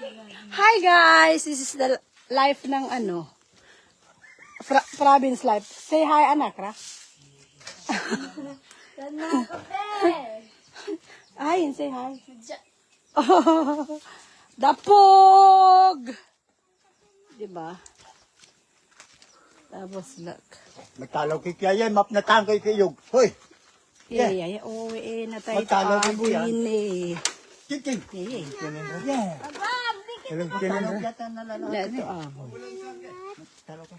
Hi guys, this is the life ng ano, province life. Say hi anak, ra. Ay, say hi. Dapog! Diba? Tapos look. Magtalaw kay kaya map na tangkay kayog. Hoy! Yeah, uwi na tayo Magtalaw kay kuya. abuin eh. Kiking! Yeah. Yeah! Magtalaw yata na lalaki. Ito ako. Magtalaw ka.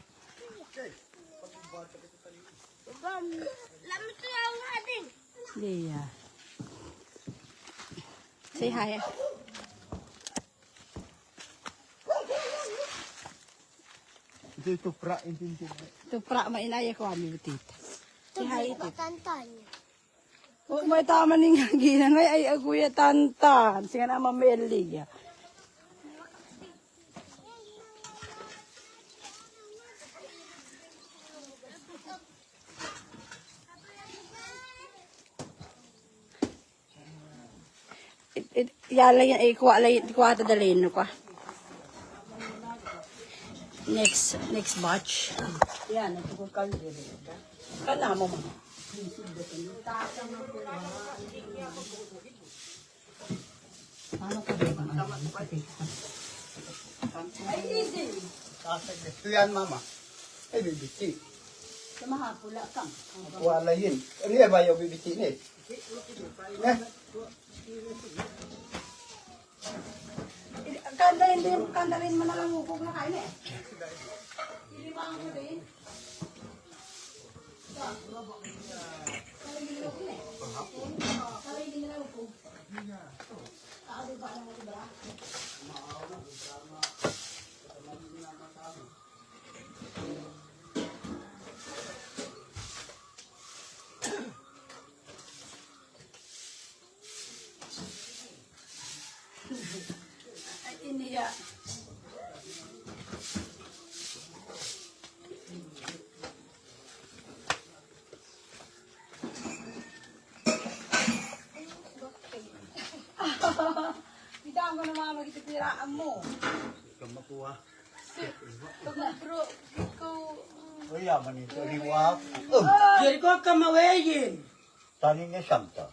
Yeah. Say hi. Ito pra, hindi. Ito pra mainaya ko kami butit. Say hi ito. Tantanya. Oh, may tama ning gina ngay ay aguya tantan. Singa na mameli ya. Yala yan ay kuha ta dalhin ko. Next batch. Yan, nagkukal dito. Kana mo mo. Ano ka ba? Ay, easy. Ito yan, mama. Ay, bibiti. Samahapula kang. Wala yun. Ano yan ba yung bibiti ni? Kanda rin manalang hukog na kain eh. Iliwaan ko din. Ini ya. Kita ko na mga magtitiraan mo. Ikaw makuha. Pag na bro, ikaw... Uy, yaman ito. Liwak. Jadi ko kamawayin. Tanin niya siyamta.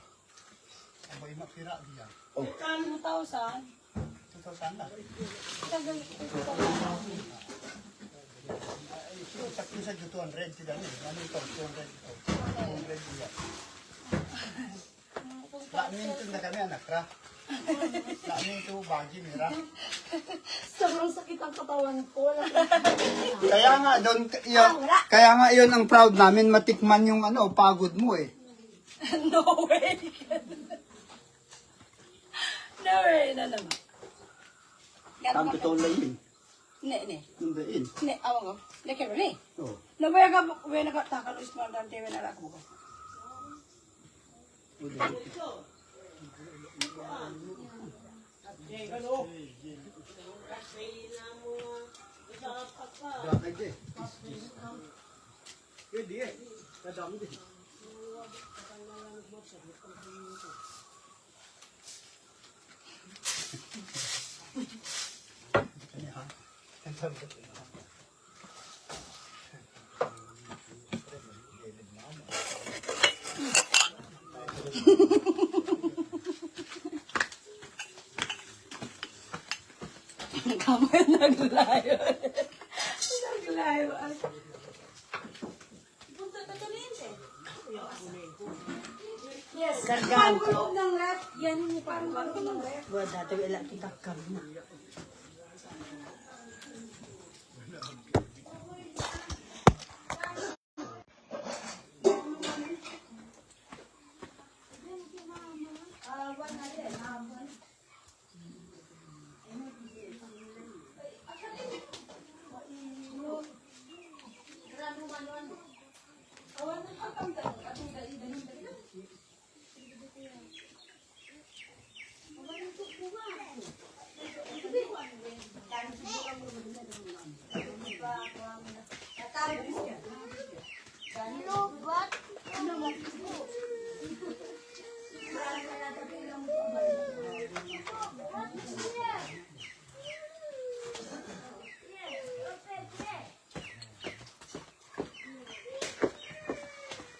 Abay, mapira diyan. Oh, Kano mo tausan? ito sana. Tagal Sakto sa 200 sila ni. Ano ito? 200 ito. 200 diyan. Lamin ito na kami, anak ra. Lamin ito, bagi nira. sobrang sakit ang katawan ko. Kaya nga doon, kaya nga yun ang proud namin matikman yung ano, pagod mo eh. No way. No way na naman. Ang totoo na yun. Ne. Yung dain. Ne, awang ko. Ne, kaya ni. Oh. Nabaya ka, wala ka takal ismal dan tewe na lako ko. Grabe. Pwede eh. Kadami din. Kamay naglayo. Naglayo. Punta ka kaninte. Yes. Sargan. Parang ng rep. Yan yung parang ng rep. Buat dati wala kita kam na.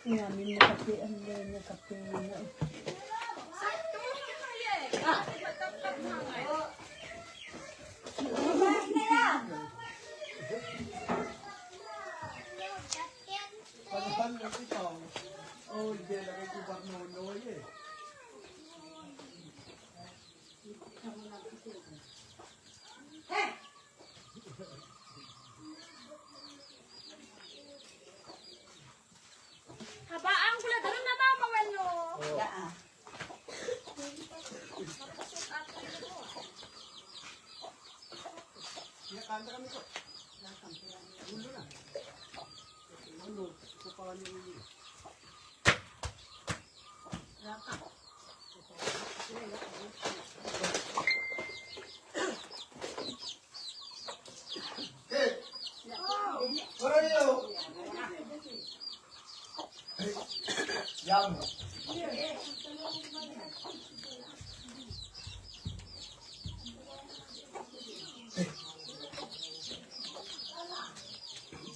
Namin na kape, ang na kape na. Habaan ko lang doon na mamawan nyo. Hey! What are you? Yum.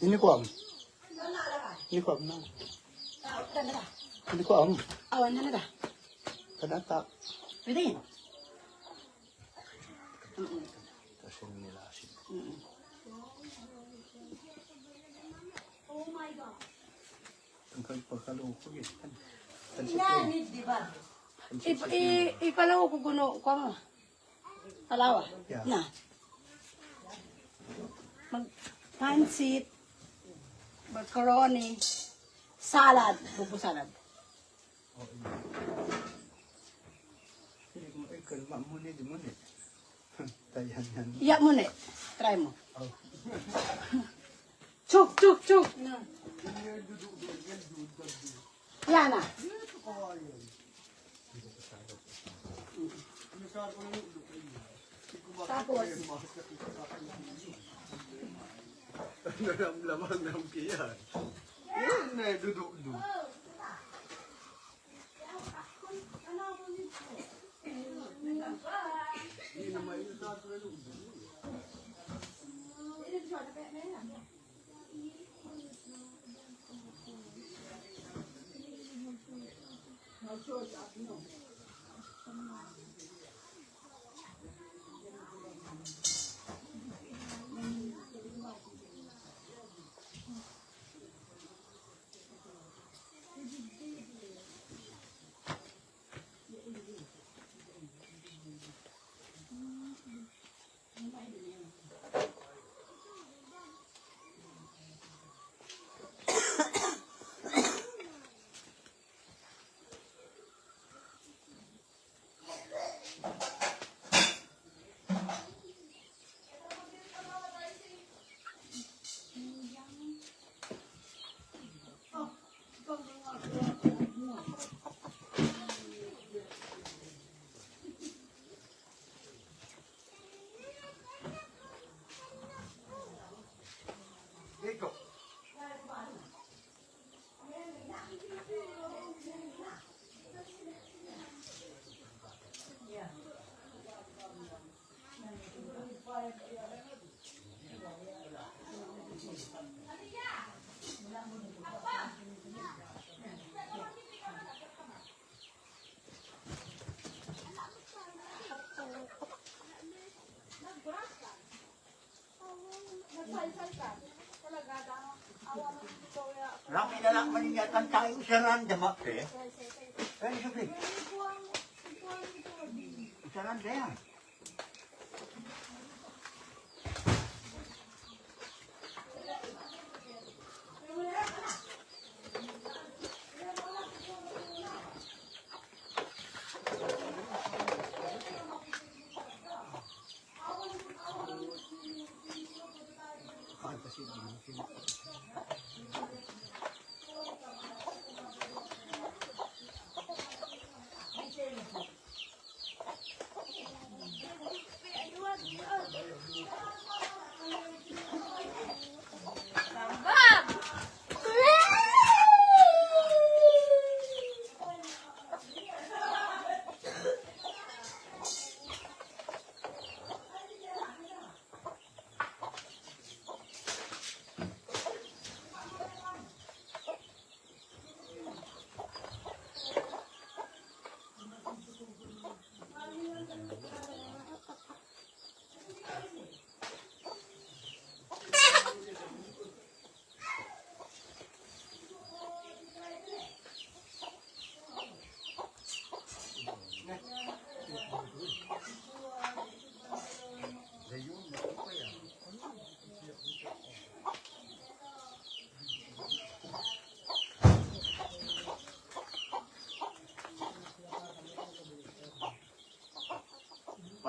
Ini ko am. Ini ko am na. Ini ko am. Awan na na ba? Kadata. Pwede yan. Kasi nila asin. Ang pagkalukog eh. Yan, di ba? Ipalaw ko kuno ko mo. Palawa. Yeah. Na. Mag pansit, macaroni, salad, buko salad. Hindi ko ay kalma mo ni di mo ni. Tayan yan. Iya mo ne. Try mo. Oh. Chuk chuk chuk. Yan na. Tapos, Naramlaman ng kiyan. Yan na, dudu-du. Dito. Rami na lang maningatan tayo sa random up eh. Pwede sabi. Sa random yan.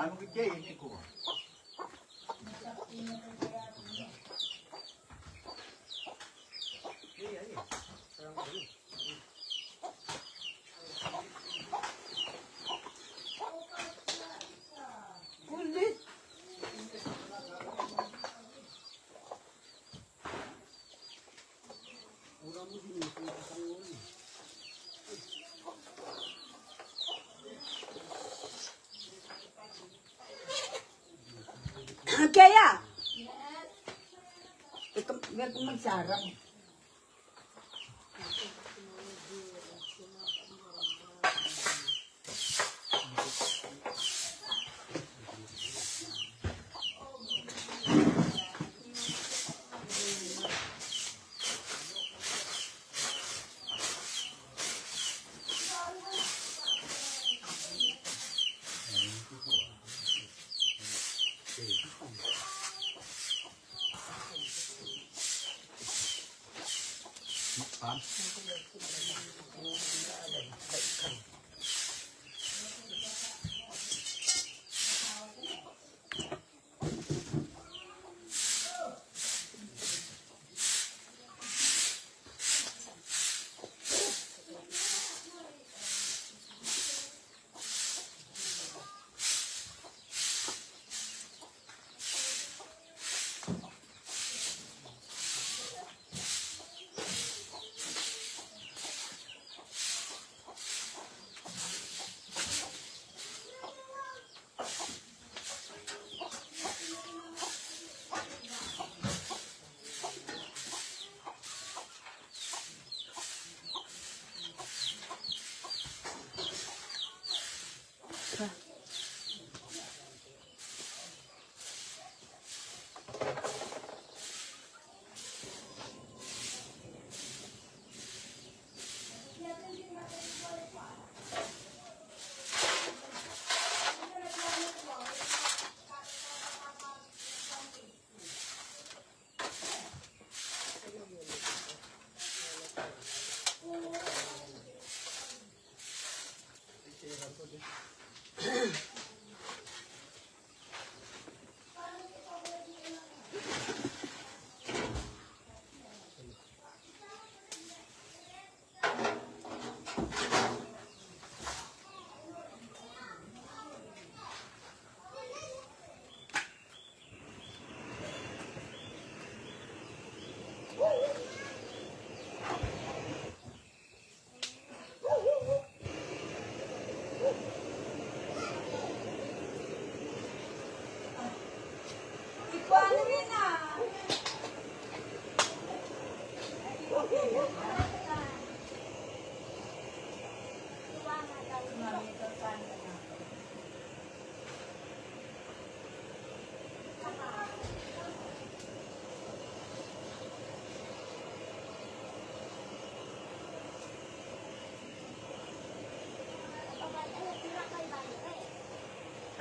Paano ko dyan? Hindi ko. Kulit. Kaya. Ito, ganito magsarang.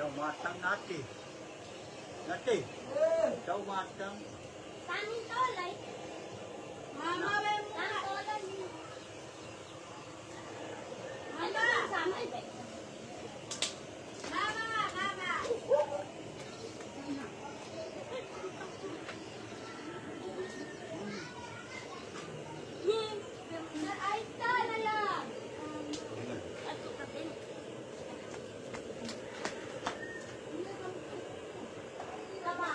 Ikaw matang natin. Natin. Ikaw matang. Tangin tolay. Mama, may muna. Mama, sama ibe. Mama, mama. Ay, tala lang. Ato ka din. Tama.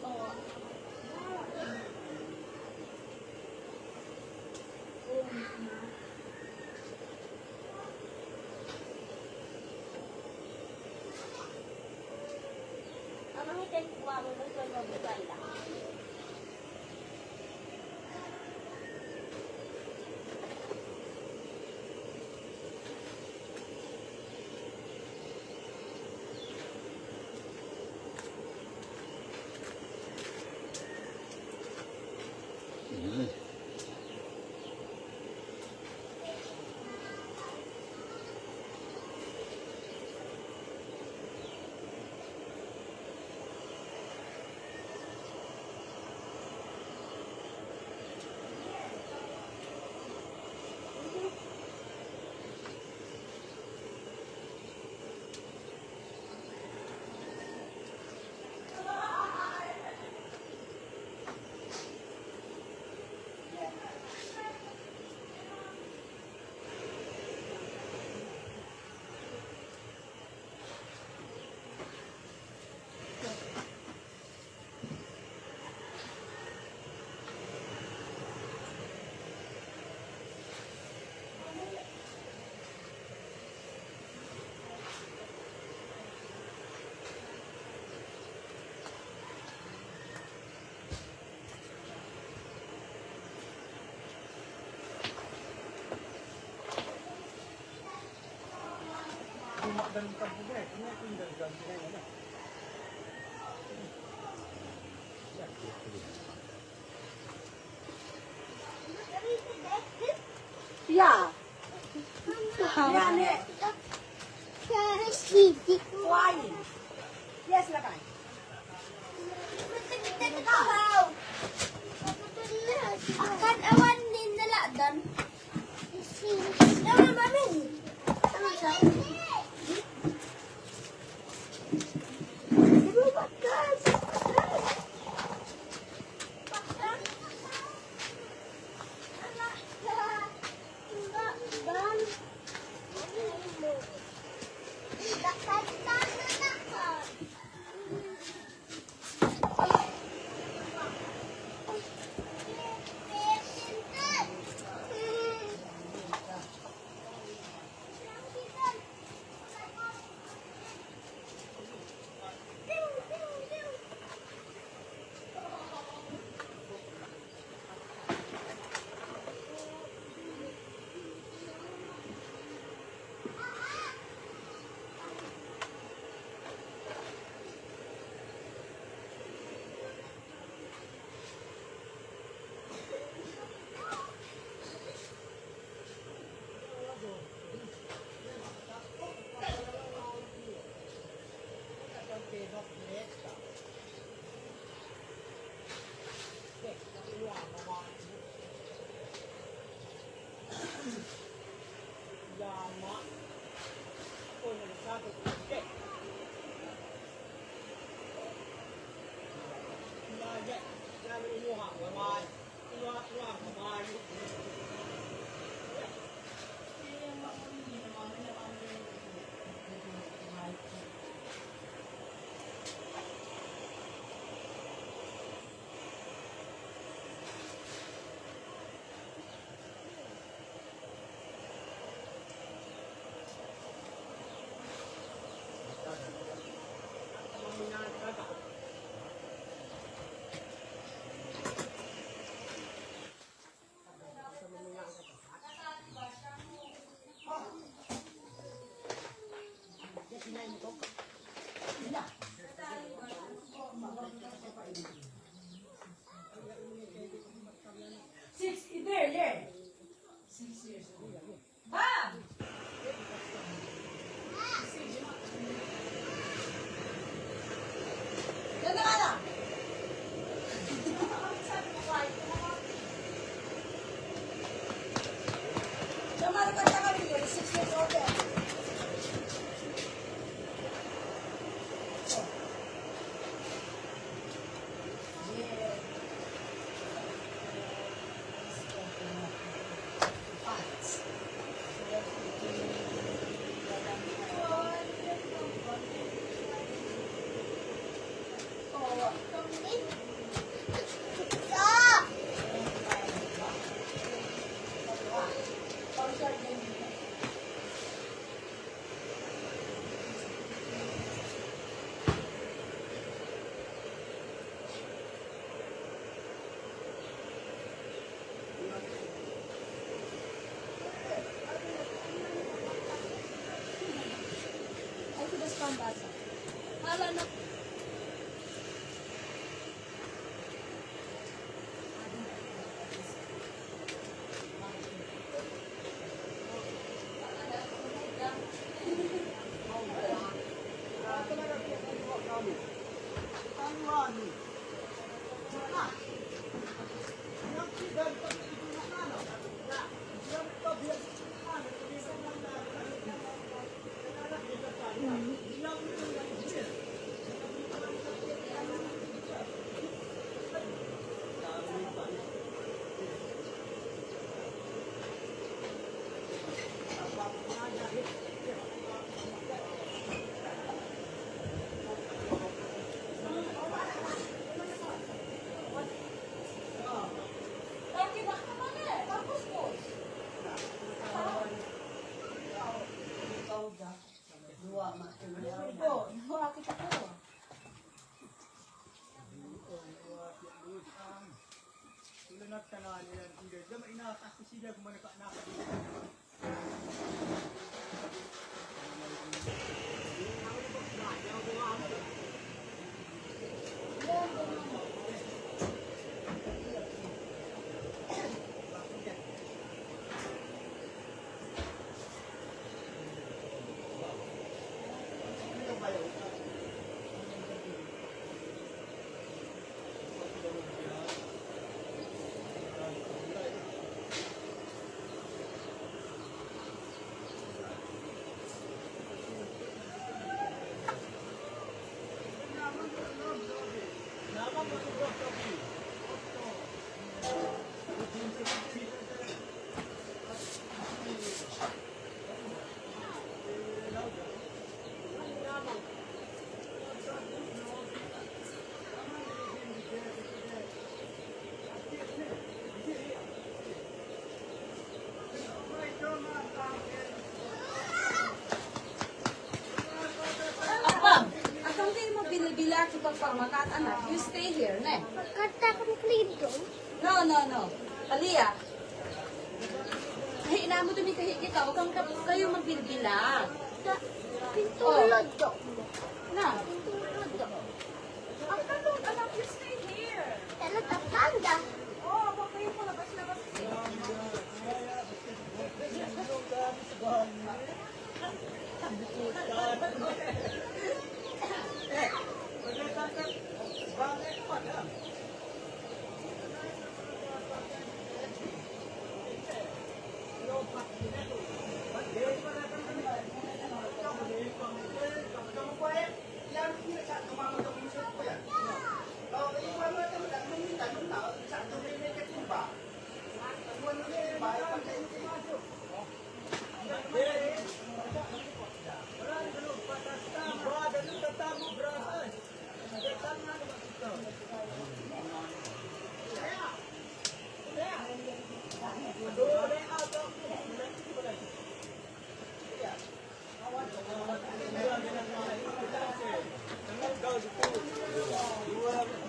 Oo. Ang mga kuha mo ng pagmamagay lang. Yeah. Why? Yes, lakay. Akan awan din nila dan. Naman mamin. Ano siya? Diba bakas? Sulanat ka na nila. Hindi. Dama inakas sila kung manaka-naka. pagpagmakat, anak, you stay here, ne? Magkanta kami klito. No. Aliyah. Ay, ina mo dumi kahit kita, huwag kang kayo magbilbilang. Pintulod do. Na? Pintulod do. Ang tanong, anak, you stay here. Kaya tatanda. Oh, huwag kayo po labas-labas.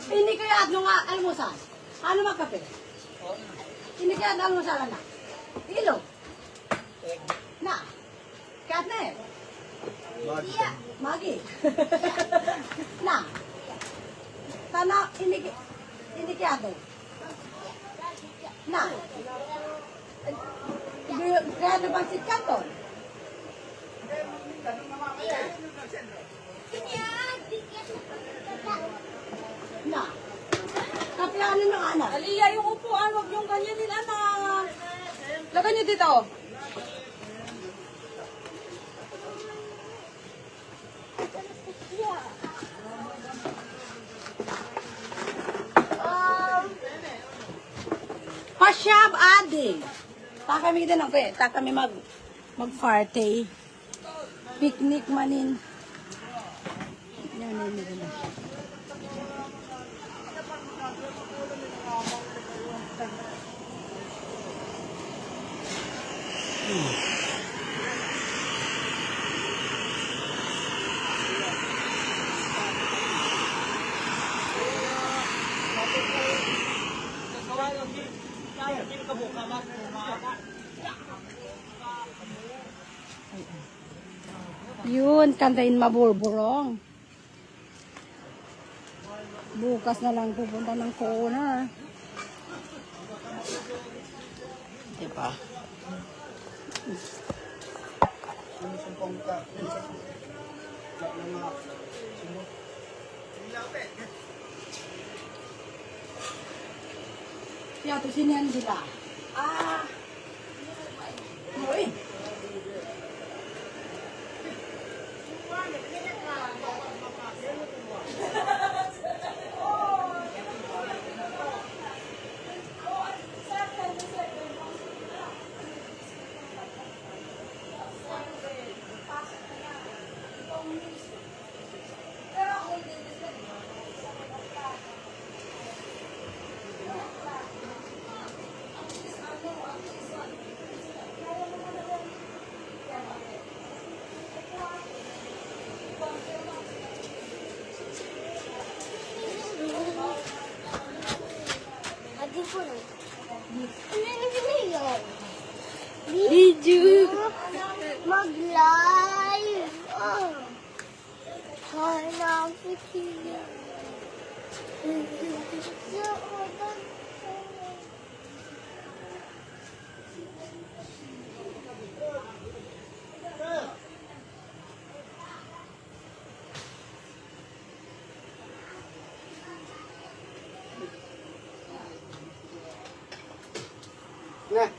Hindi kaya ano nga almusal? Ano magkape? Hindi kaya almusal na? Ilo? Na? Kat na eh? Magi? Na? Tana, hindi kaya ito? Na? Kaya na bang sitkat to? Na? Kaplano ng anak? Aliyah, yung upuan, huwag yung ganyan din, anak. Lagay niyo dito. Pasyab adi. Ta kami kita nang ta kami mag-party. Picnic manin. Yan. Yun, kantayin maburburong. Bukas na lang pupunta ng corner. Diba? Kaya to sinihan sila. Uy. Adi po na. Ano yung ginayon? Video. Mag-live. Oh. Hanap siya. Na.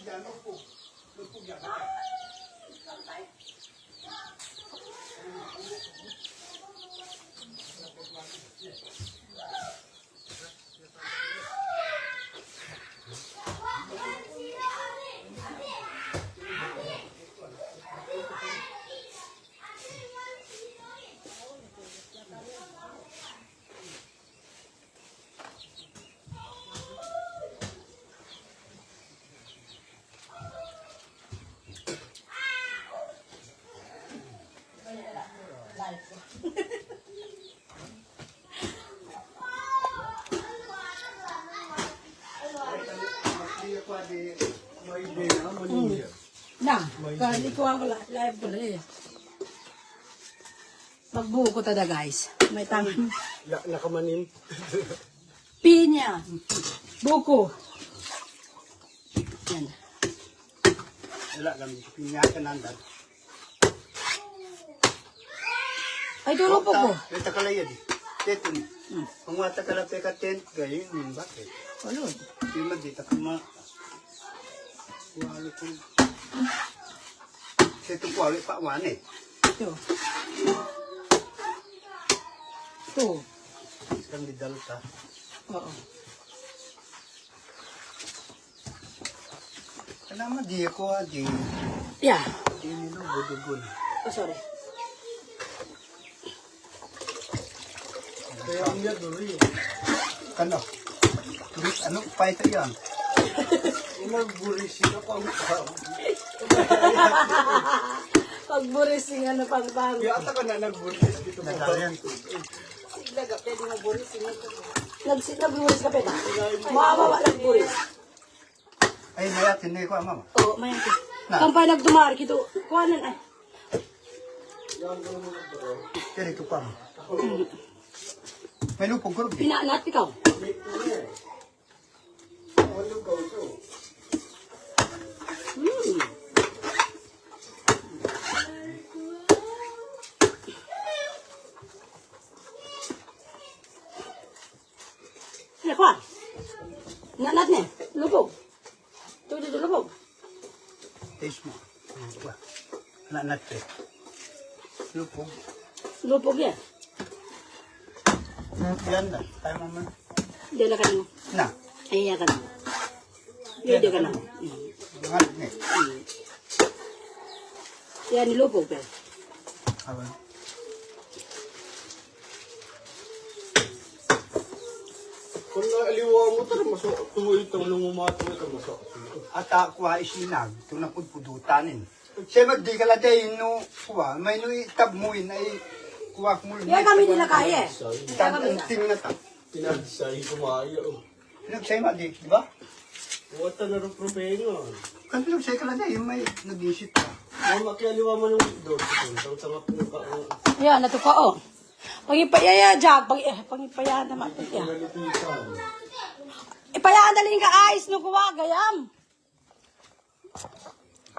dyan, lupog. Lupog yan. Na, kali ko ako live ko lang eh. Magbuo ko tada guys. May tangan. Nakamanin. Pinya. Buko. Yan. Wala lang, pinyakan nandan. Ay, tulong po ko. Ito kalayan. Ito ni. Kung wata ka lang peka tent, gayon yun, bakit? Walo. Di man dito ka ma... Walo ko. Ito ko awit pa wan eh. Ito. Ito. Isang didal ka. Oo. Kanama di ako di... Yeah. Di nilo budugon. Oh, sorry. Kaya ang yan doon rin. Ano? Ano pa ito yan? Nagburisi na pang Pagburising ano pang pang. Yata ka na nagburisi dito. Nagdayan. Siglaga, pwede mo buris. Nagburis ka peta. Mamawa nagburis. Ay, mayat, hindi ko mama. Oo, mayaki. Na. Kampay nagdumar kito. Kuhanan ay. Kaya ito pa. May lupong kurog. Pinaanat ikaw. Ano kuha? Nanat ne. Lupog. Tuloy dito lupog. Taste mo. Anak natin. Lupong. Lupog yan. Yan na. Tayo mama. Dila ka na. Na. Ay, ka na. Video ka na. Mga ni. Yan, nilupog pa. Awan. Kung naaliwa mo, tara masok. Tuloy itong lumumatuloy ka masok. At ako ay isinag. Ito na pudpudutanin. Siya magdi ka lang tayo no. Kuha. May no itab mo yun ay kuha mo. Yan kami nila kaya eh. Ang ting na ta. Pinagsahin kumaya. Nagsay ma di. Di ba? Wata na rin propenyo. Kasi nagsay ka lang tayo. May nag-isip ka. Mama, kialiwa mo ng doon. Tama po yung Yan, natuka oh. Pangipaya jag, pangipaya naman ito ya. kalitisan. Ipayaan dalhin ka ice no kuwa gayam.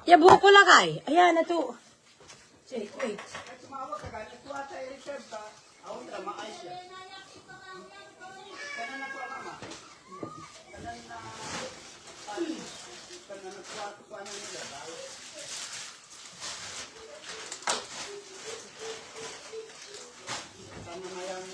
Ya buko lang kay. Ayan na to. Wait. Tumawag ka ganit. Kuha tayo reserve ka. Awang drama ay siya. Kana na kuha mama. Kana na. Kana na kuha na nila. Kana na yan.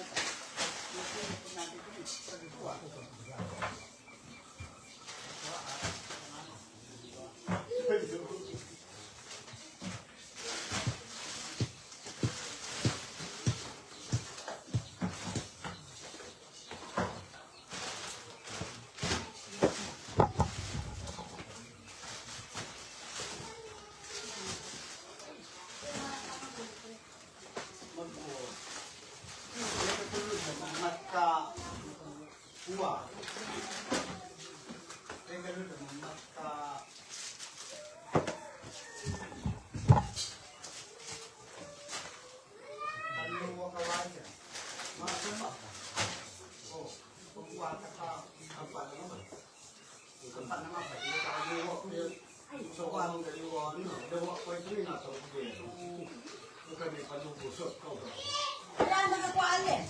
Ayan, nakakuhaan eh.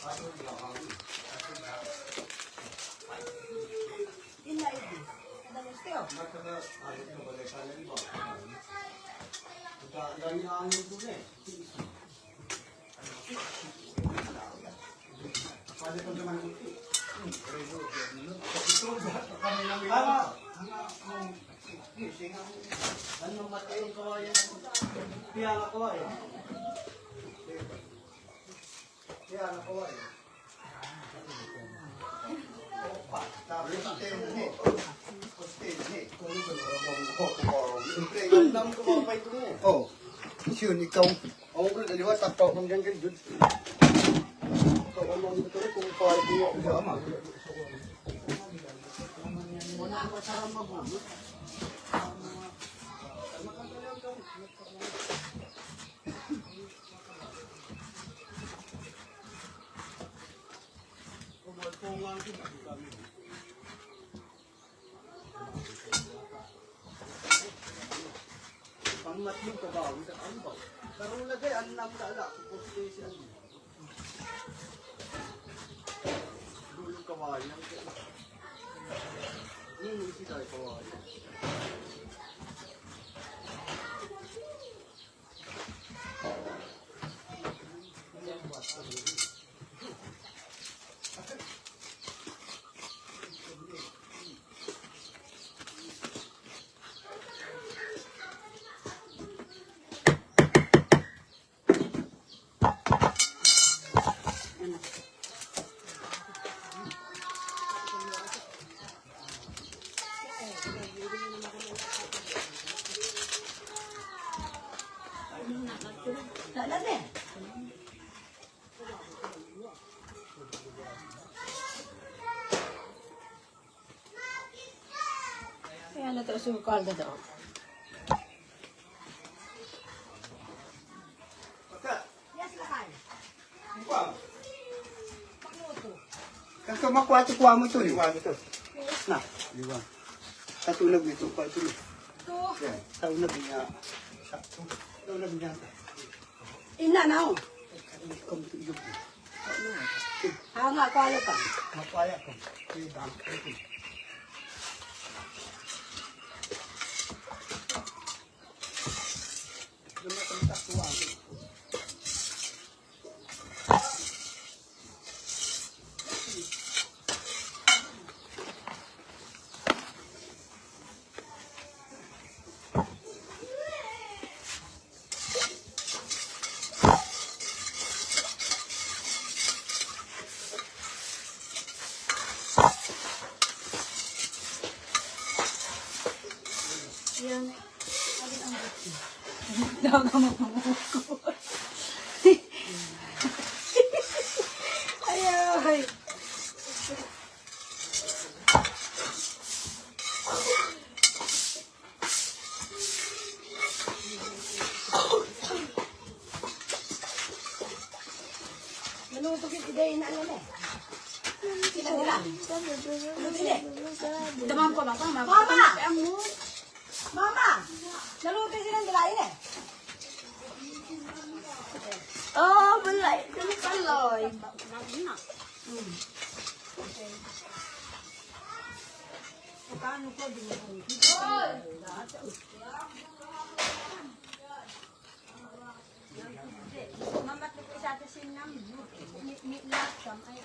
Ina ito. Adalas tayo. Ano matay yung kawayan? Piyala kawayan. Piyala kawayan. Alam ko ba pa ito mo? Oh, yun, ikaw. Ako ko daliwa tapaw ng ganyan dun. Ikaw ang mga ito kung paano mo ako ama. Muna ako sa mabulo. Pangmat mo ka ba? Ano ba? Karong lagay, ano na ang dala? Supposed to siya. Dulong kawayan. Isi tayo kawayan. Dalan eh. Kaya na ito sukal na ito. Yes, lakay. Kasi makwati-kwa mo ito. Liwan ito. Na, liwan. Katulog nito, katulog. Ito. Yan, taunag niya. Taunag niya. Ina na ako. Kamutulog. Hanga ko alo ka. Mapaya ko. Liwan. Yan. Daw ka magpapukot. Ay. Naluto kita day na alam eh. Sila nila. Damam ko ba? Mama! Mama! Naluto silang dalayan eh. Oh, balay. Dali kaloy. Paano ko din mo? Mamat ko sa atin sinam. Lahat kam ay.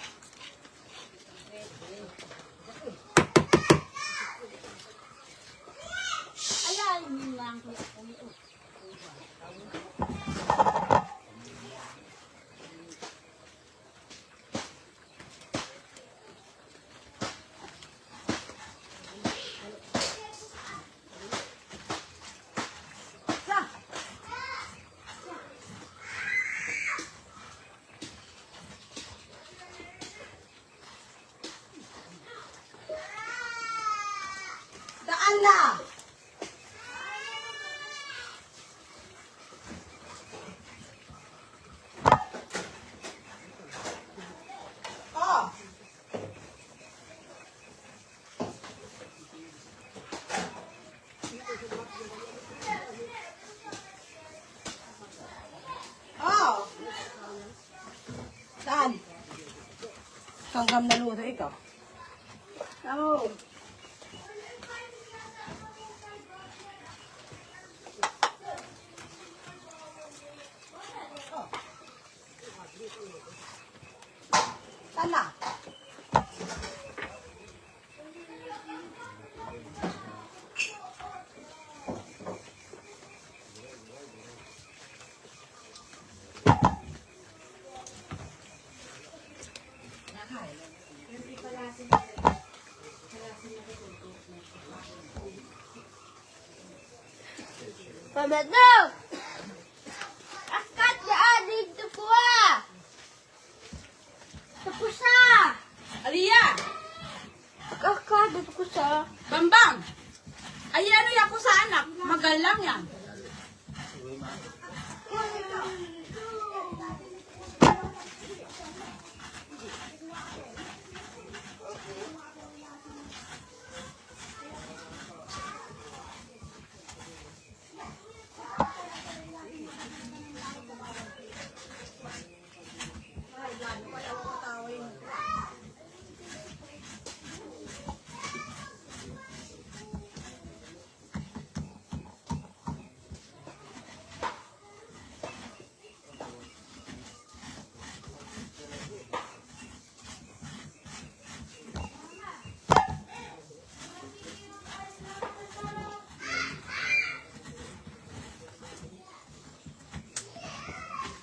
Ayan, lang ko. Daan na! Oh! Oh! Saan? Kanggam na luto ikaw. Oo. Tala. Pamedyo! Akat ya dito po ah! Tapos ah! Aliyah! Kakak dito ko sa... Bambang! Ay, ano yan ko sa anak? Magalang yan.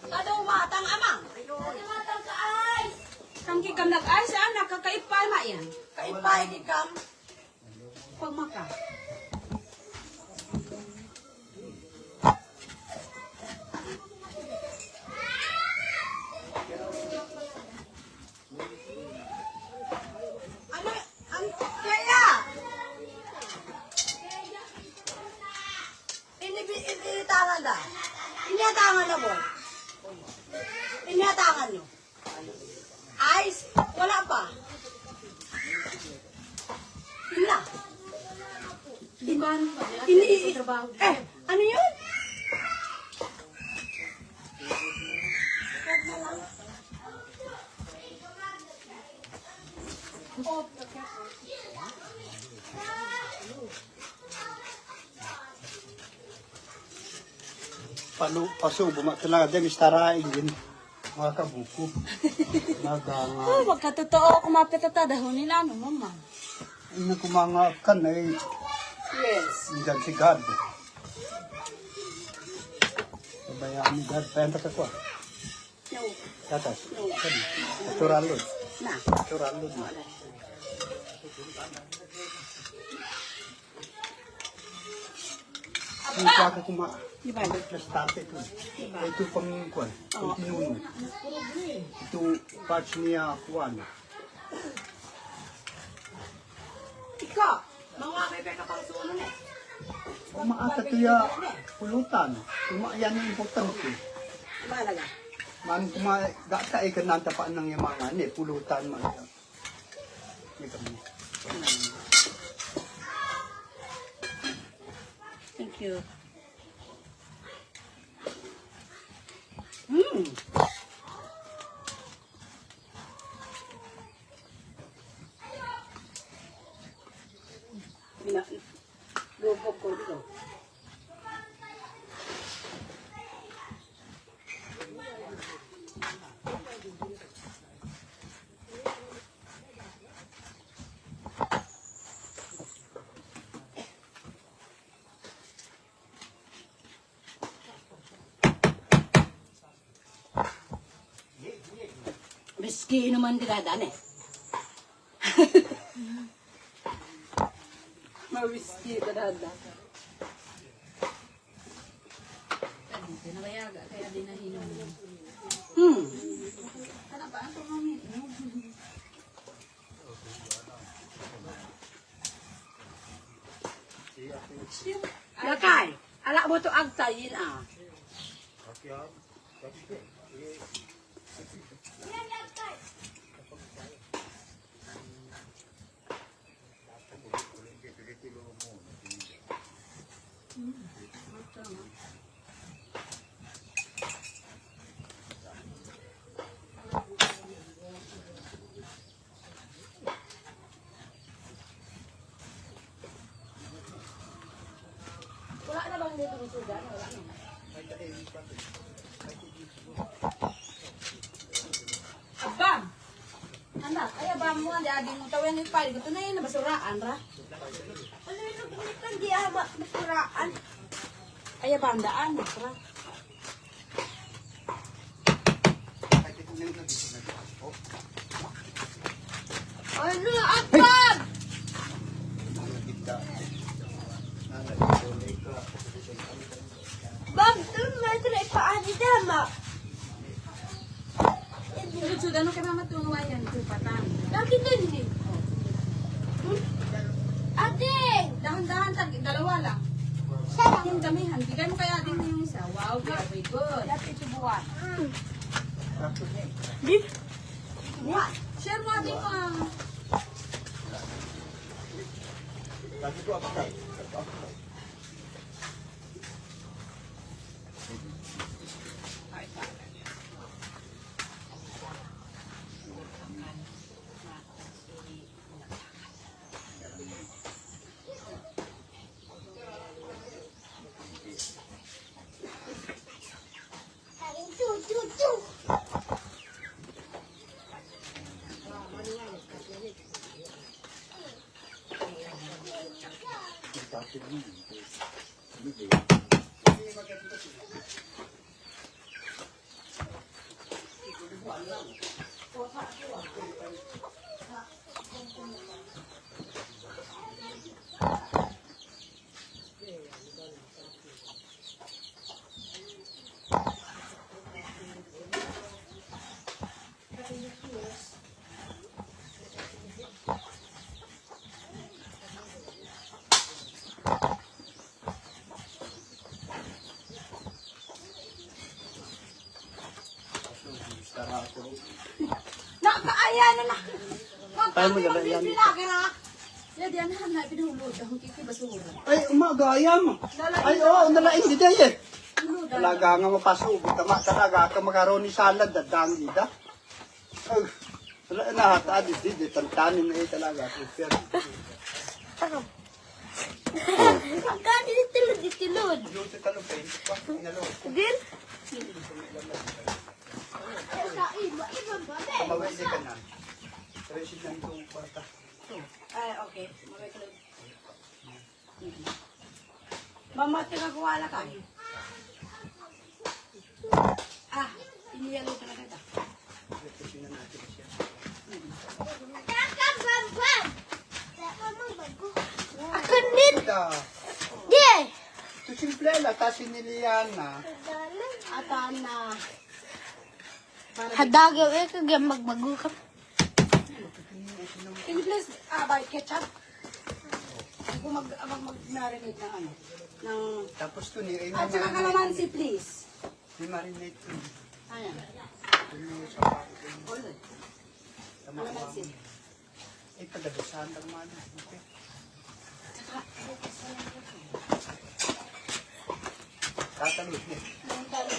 Ano matang amang? Kang kikam nag-ay sa anak, kakaipay ma yan. Kaipay di kam. Pagmaka. Ano? Ang kaya? Initangan na. Initangan na mo. Initangan nyo. Ice? Wala pa. Ina. Iban. Trabaho. Ano yun? Pasubo talaga din istarain din mga kabuko. Naganga. Oh, magkatotoo ako mapitata dahon nila ano, mama. Ina kumanga kan ay Yes. Diyan si God. Bayaan ni God. Penta ka ko. No. Tatas. Naturalod. Na. Naturalod na. Ang kaka kuma. Diba? Starte ito. Ito pang kuwan. Ito tinuno. Ito patch niya kuwan. Ikaw. Mga bebe ka pang suno na. Kung maata tiya pulutan. Kung maayan yung importante. Balaga. Man kuma gata ay kananta pa ng yamangan ni pulutan man. May kami. Thank you. Hmm. Lubog ko dito. Miski inuman diradan eh. Ma-whiskey ka dada. Pinabayaga, kaya di nahinom. Hmm. Ano ba? Ano mami? Lakay. Ala mo to agtayin ah. Abang! Anak, ay abang mo, di ading mo tawin yung pali. Ito na yun, nabasuraan ra. Ano yun, nagkunitan, di ama, basuraan. Ay abang, daan, ra. Ano, abang! Bang, doon mo ito na ipaani dama. Sunod, ano kaya mamatulungan yan? Kupatan. Lagi din eh. Ate! Dahan-dahan, dalawa lang. Yung damihan. Bigay mo kaya din yung isa. Wow, very good. Lapit ito buwan. What? Share mo ating mga... Nakaaya na na. Tayo mo gala yan. Ya diyan na pinulod ang kiki basura. Ay, umagaya mo. Ay, oo, nalain di day eh. Talaga nga mapasok. Tama talaga ka makaroon ni salad at dang dida. Ay, wala na hata di tantanin na talaga. Ang gani ditilod. Luto ka lang pa. Inalo. Din? Mawala ka na. Resid lang itong kwarta. Ay, okay. Mabay Mama, tinagawa ka. Ah, iniyalo talaga ito. Resid na natin siya. Akanit! Ito. Di! Ito simple lang. Tapos sinilihan na. Atan na. Hadagaw eh, kagyan magbago ka. Can you please, buy ketchup? Kung mag-marinate ng ano. Ng... Tapos ito ni At saka kalamansi, please. marinate ito. Ayan. Alright. Kalamansi. Eh, tagadasan lang man. Okay. Tatalog niya. Yung talo.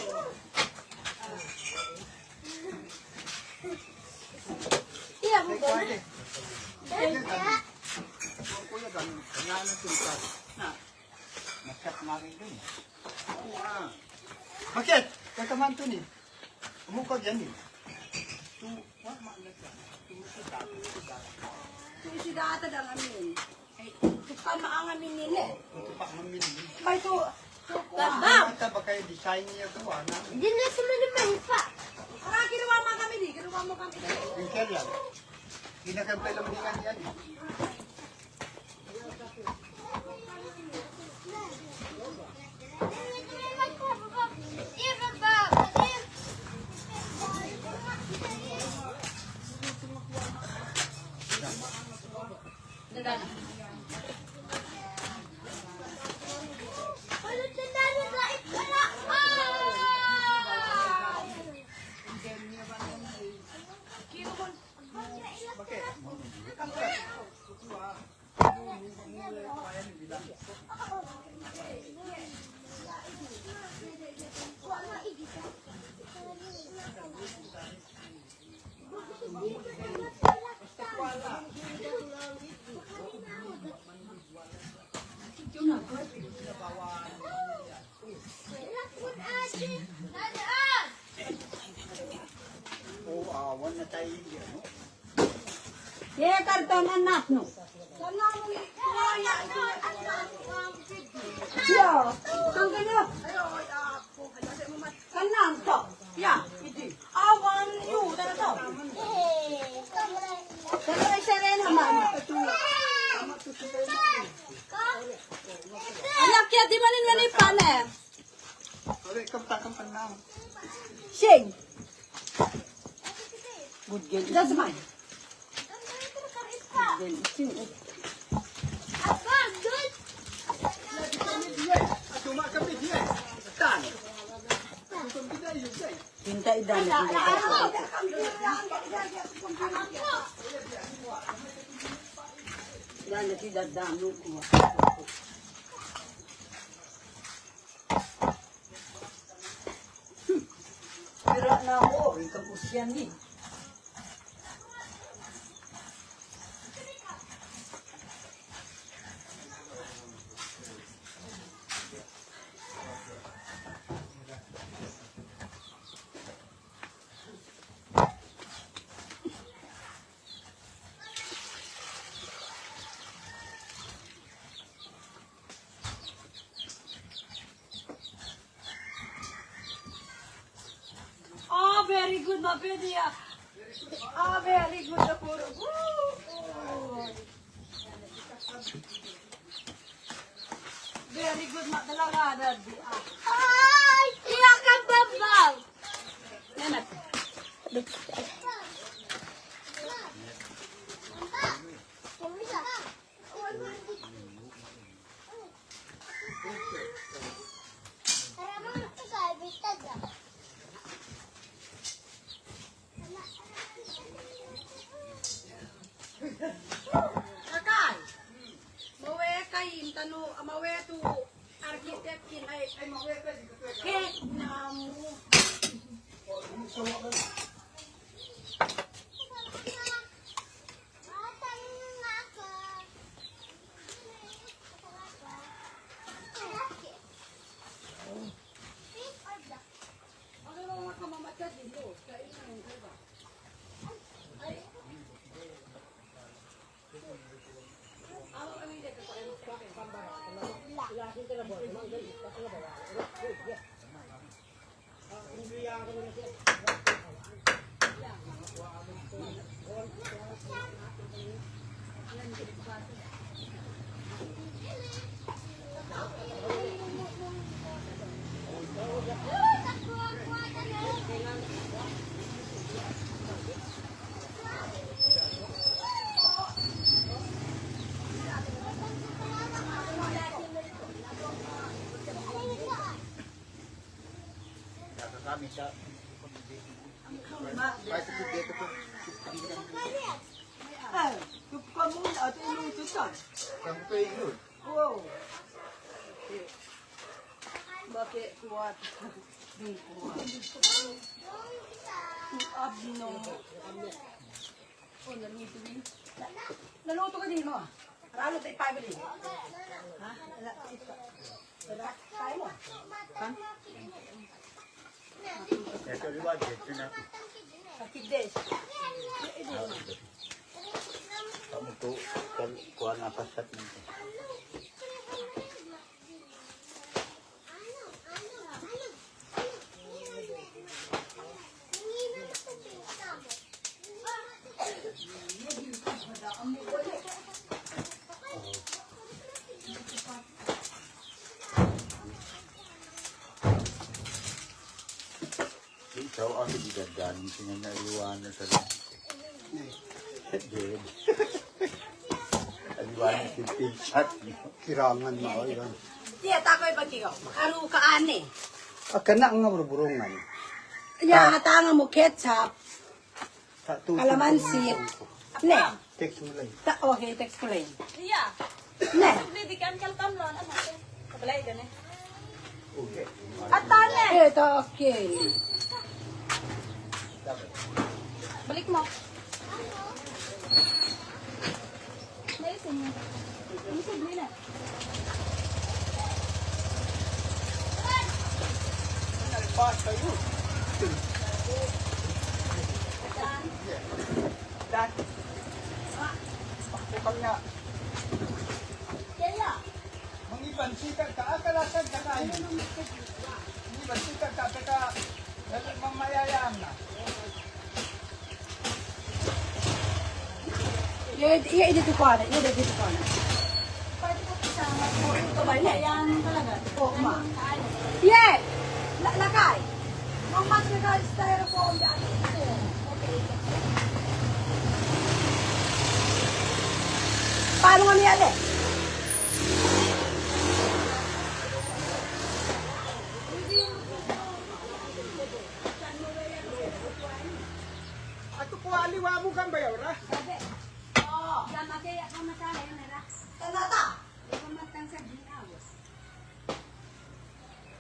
Iya, mo Ay, ba? kuwari. Kuya, ganyan na ito. Na. Makat na rin dun. Bakit? Kakaman ito ni. Umukag yan eh. Ito si data lang amin. Ito pa maangamin nila. Ito pa mamili. May ito. Ata ba kayo design niya ito? Di na sa naman pa. Para ginawa mo kami di. Ginawa mo kami. Yung kaya yan. Ginagampay lang niyan yan. tayo ano. Ye karton anak no. Yo, tanggal na. Kanang to. Ya, hindi. Awan yu, dala to. Dala ay seren naman. Anak ya di manin mani pane. Ore kamtakam panam. Shing. Good girl. That's mine. Cuma kami dia. Tan. Tum kita yun dai. Pinta idan. Yan na si dadano ko. Pero na mo, ikaw usyan ni. Oh, very good na Pedia. Ah, very good na puro. Very good na talaga daddy. Ay, iyak ka babal. Yan na. Kakay. Mawe kain tanu mawe tu arkitek kin ay mawe ke namu. Kami sa Ay, sa dito po. Ay, kupa muna at iluto sa. Kami pa yun. Wow. Bakit kuwat? Di kuwat. Abno. Oh, naluto din. Naluto ka din mo. Ralo tayo pabili. Ha? Tayo mo. Ito liwag, ito na. Kakides. Kamu to, kuha na pasat nito. Ikaw ang digadanin sinanaiwanan sa Dead. Aliwanan si T-shirt niyo. Kirangan mo yan. Tiya, takoy ba tiyo? Makaru ka ane. Kana nga burburungan. Ya, tanga mo ketchup, kalamansi. Ne. Text mo lang. Okay, text ko lang. Iya. Ne. Hindi kan kaltam lo ano. Kabalay ka na. Okay. At tane. Ito, okay. Balik mo. Naisin mo. Ano sa blina? Pas kayo. Dan. Pakpukan nga. Kaya, Mangiban sikat ka, akalasan ka na yun. Mangiban sikat ka, teka, mamayayaan na. iya dito ko na, iya dito ko na. Ito ba niya? Yan talaga. Oo, ma. Yeah! Lakay! Mamas ka styrofoam dyan. Okay. Paano nga niya ali? Ato po aliwa mo kang bayaw ra. Sabi. Oo. Damatay ako matay na ra. Tanata. Pamatang sa ginawas.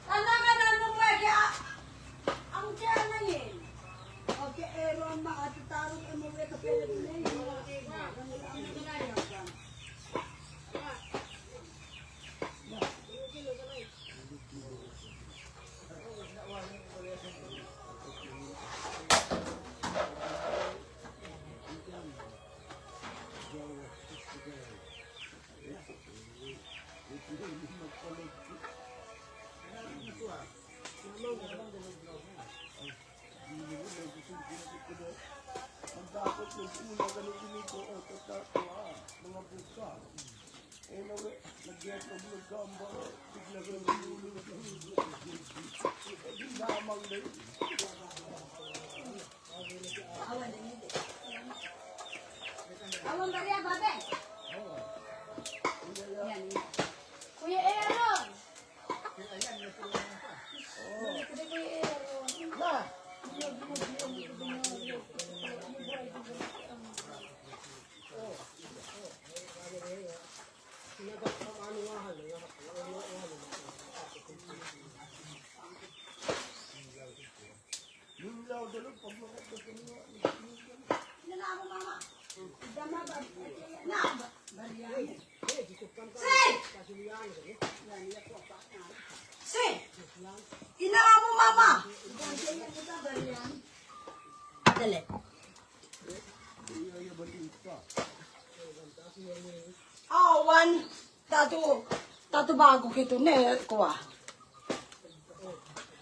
Ano nga na nung kaya ang kaya na yun. Okay, eron maatutarong umuwi ka pala na yun. Awang Maria, babe. Yan. Kuya Aaron. Kuya Aaron. Nalaman mama. Dama ba? Na. Say! Inara mo mama. Dali. Awan. Tatu bago kito ne kuha.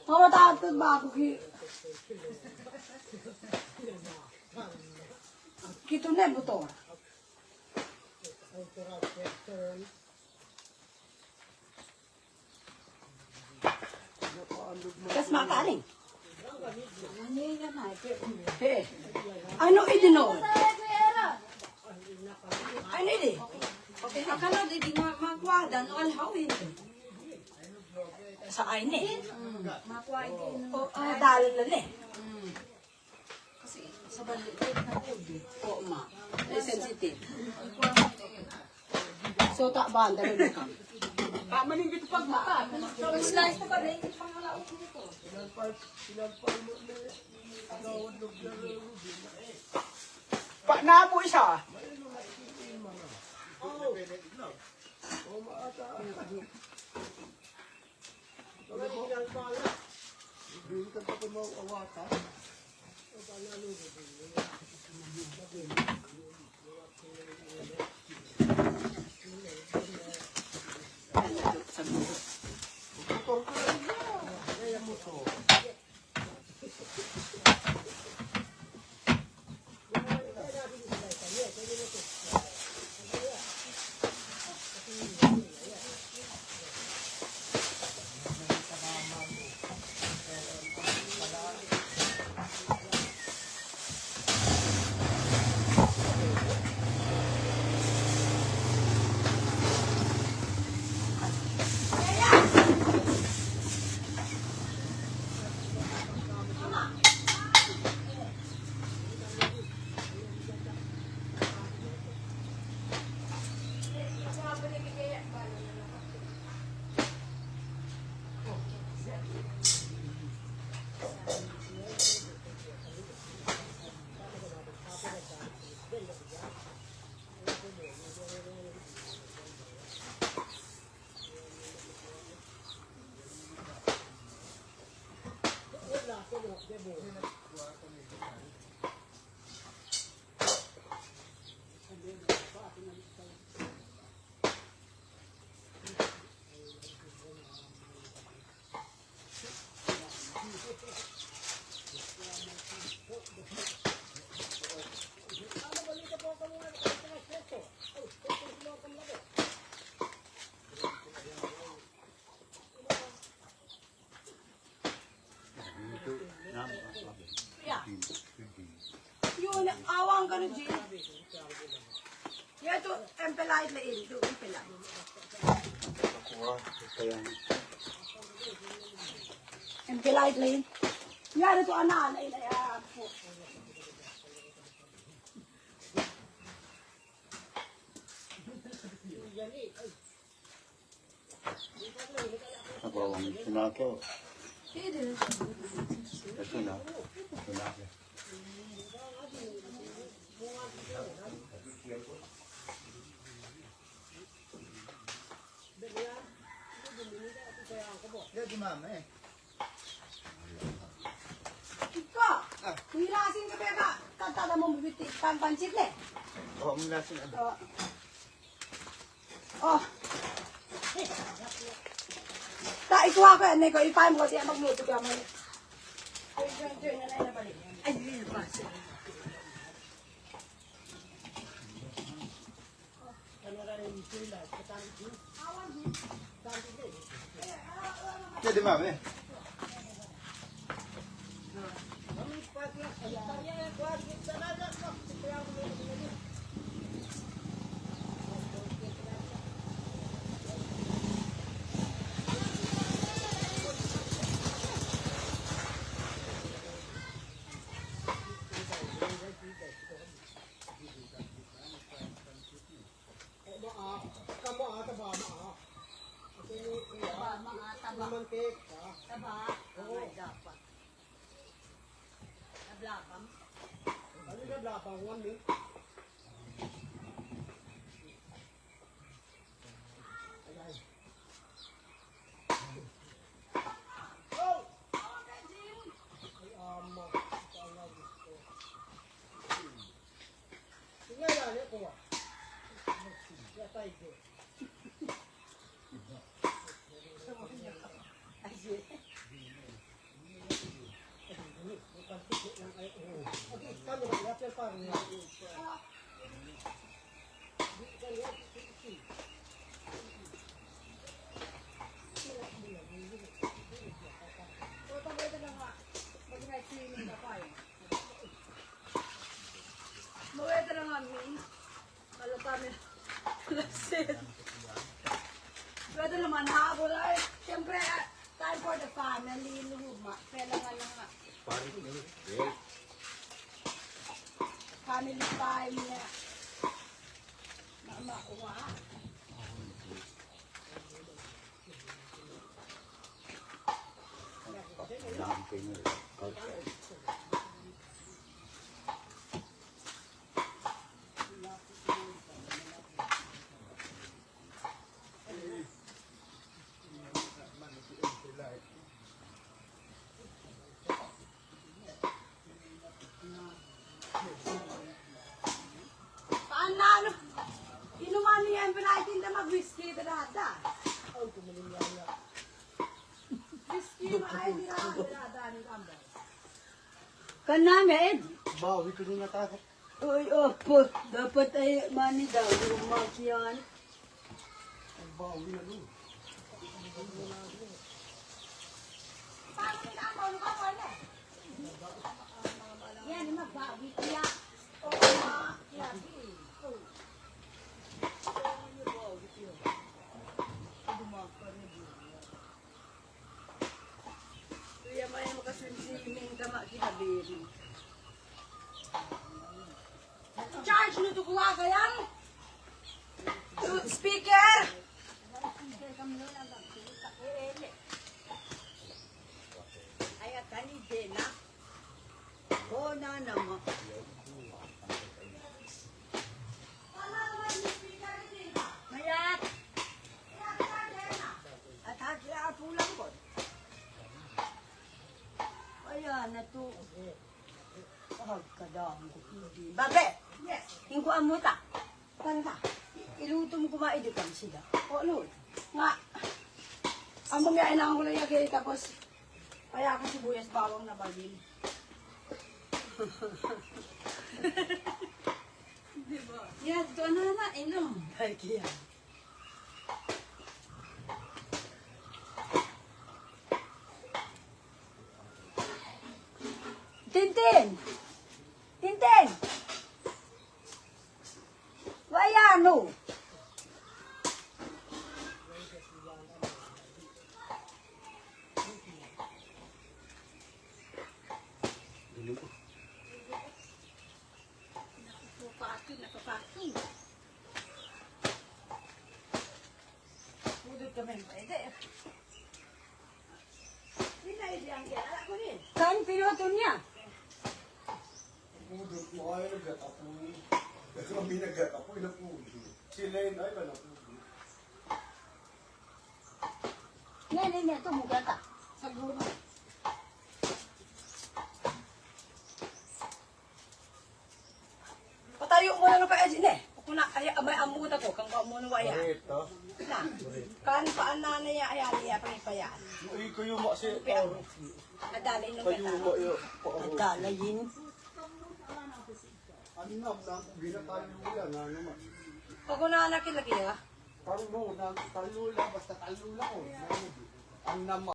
Mama tatu bago kito ne buto. Kas makaling. Ano idino? Ano idi? Akala di magwada no alhawin. Sa ay ni. Magwada O dalo na ni. kasi sa balik na ubi. O ma. Sensitive. So tak banda rin ka. Maning dito pagmata. Slice pa ba rin? Pangalaot nito. Pa na mo isa. G. Ya, tu empelait lain. Tu empelait. Wah, kaya. Empelait lain. Ya, tu anak lain. Nabawang sinako. Ini. Ito na. Sinako. Yan si mama eh. Ika. Hirasin ka ba? Tata mo bibitik pansit le. Oo, mula sila. Oh. Ta ikuha ko yan, ko ipay mo kasi magluto ka mo. Ay, yun pa. Yan si mama eh. Maweta na nga, Mi. Kalau kami, lasit. Pwede naman habol ay, siyempre, time for the family, luma. Kailangan lang nga. Family time niya. Mama, uwa. Paano? Inuman niya ang pinaitin na mag-whiskey dada. Whiskey maay dada ni Amber. Kanamed. Bawi ko rin natakot. Uy, opo. Dapat ay mani daw. Lumakyan. Bawi na doon. Paano nila ang mga wala? Yan, magbawi kaya. O, kaya. Kaya may makasimsiming tama kinabirin. Charge nyo tukuha kayang speaker. Ay, kani din na. O na naman. Mayat. At hakila pulang ko. Ayan na to. Pagkadami ko. Babe! Yes. Hingko amuta. Paano ka? Iluto mo kumaidikam sila. O, Lord. Nga. Ang bumiyain lang ako lang yagay tapos kaya ako sibuyas bawang na bagil. Diba? Yan, ito na, inom. Kaya. Tintin! Tintin! Ano? Nakapatid. Pudot kami. Pwede. Hindi na ang kaya. Alam ko rin. Saan pinuto niya? Pudot mo ay nagatapo. Kami nagatapo, inapudo. Sila yun ay malapudo. Ngayon ito mo gata. Siguro. Patayo mo na pa Edin eh. Kung na, ay, may amut ako, kang kamuno wa yan. Ito. Na, kan paan na na ya, ayan, iya, panipayan. Ay, kayo mo kasi. Nadali nung Kayo kita. mo yun. Dalayin. Ano na, binatayo mo yan. Ano ma. Pag una nakilagi ah. Parang mo, talula, basta talula ko. Ang nama.